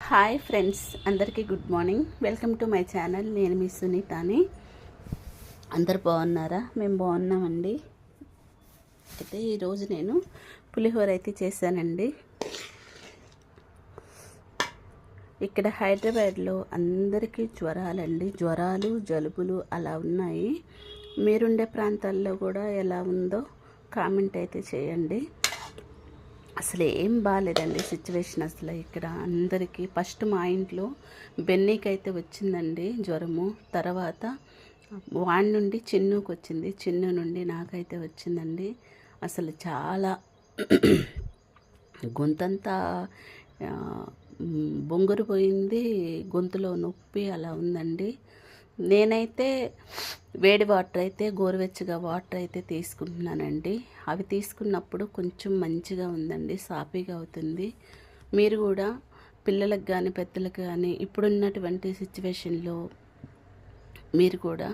Hi friends, అందరికీ good morning. Welcome to my channel. నేను మీ సునీతాని. అందరు బాగున్నారా? మేము బాగున్నామండి. అయితే ఈరోజు నేను పులిహోర అయితే చేశానండి. ఇక్కడ హైదరాబాద్లో అందరికీ జ్వరాలు జలుబులు అలా ఉన్నాయి. మీరుండే ప్రాంతాల్లో కూడా ఎలా ఉందో కామెంట్ అయితే చేయండి. అసలు ఏం బాగాలేదండి సిచ్యువేషన్. అసలు ఇక్కడ అందరికీ ఫస్ట్ మా ఇంట్లో బెన్నీకి అయితే వచ్చిందండి జ్వరము. తర్వాత వాడి నుండి చిన్నుకు వచ్చింది, చిన్ను నుండి నాకైతే వచ్చిందండి. అసలు చాలా గొంతంతా బొంగురు పోయింది, గొంతులో నొప్పి అలా ఉందండి. నేనైతే వేడి వాటర్ అయితే గోరువెచ్చగా వాటర్ అయితే తీసుకుంటున్నానండి. అవి తీసుకున్నప్పుడు కొంచెం మంచిగా ఉందండి, సాఫీగా అవుతుంది. మీరు కూడా పిల్లలకు కానీ పెద్దలకు కానీ ఇప్పుడున్నటువంటి సిచ్యువేషన్లో మీరు కూడా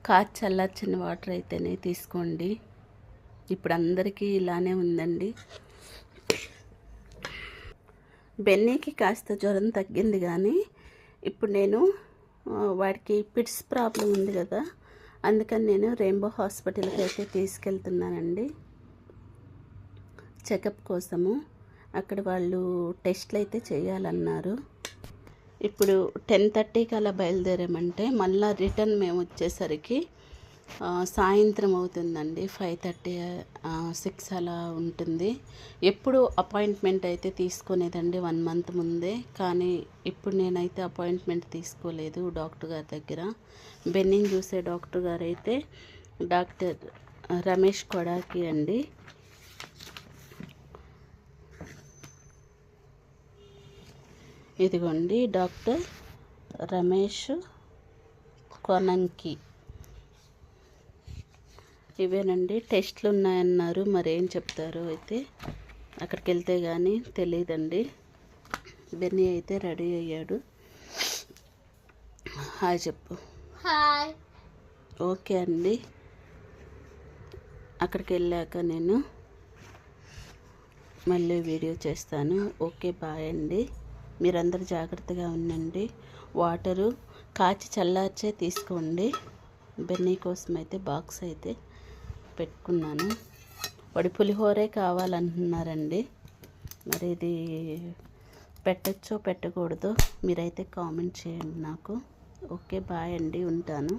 కాచి చల్లార్చిన వాటర్ అయితేనే తీసుకోండి. ఇప్పుడు అందరికీ ఇలానే ఉందండి. బెన్నీకి కాస్త జ్వరం తగ్గింది, కానీ ఇప్పుడు నేను వాడికి పిట్స్ ప్రాబ్లం ఉంది కదా, అందుకని నేను రెయిన్బో హాస్పిటల్కి అయితే తీసుకెళ్తున్నానండి చెకప్ కోసము. అక్కడ వాళ్ళు టెస్ట్లు అయితే చేయాలన్నారు. ఇప్పుడు 10:30కి అలా బయలుదేరామంటే మళ్ళీ రిటర్న్ మేము వచ్చేసరికి సాయంత్రం అవుతుందండి. 5:30 6 అలా ఉంటుంది. ఎప్పుడు అపాయింట్మెంట్ అయితే తీసుకునేదండి 1 మంత్ ముందే, కానీ ఇప్పుడు నేనైతే అపాయింట్మెంట్ తీసుకోలేదు డాక్టర్ గారి దగ్గర. బెన్నింగ్ చూసే డాక్టర్ గారు అయితే డాక్టర్ రమేష్ కొడాకి అండి. ఇదిగోండి డాక్టర్ రమేష్ కొనంకి. ఇవేనండి టెస్ట్లు ఉన్నాయన్నారు, మరేం చెప్తారో అయితే అక్కడికి వెళ్తే కానీ తెలియదండి. బెన్నీ అయితే రెడీ అయ్యాడు. హాయ్ చెప్పు. హాయ్. ఓకే అండి. అక్కడికి వెళ్ళాక నేను మళ్ళీ వీడియో చేస్తాను. ఓకే, బాయ్ అండి. మీరందరూ జాగ్రత్తగా ఉండండి. వాటరు కాచి చల్లార్చే తీసుకోండి. బెన్నీ కోసం అయితే బాక్స్ అయితే పెట్టుకున్నాను. వాడి పులిహోరే కావాలంటున్నారండి. మరి ఇది పెట్టచ్చో పెట్టకూడదో మీరైతే కామెంట్ చేయండి నాకు. ఓకే, బాయ్ అండి, ఉంటాను.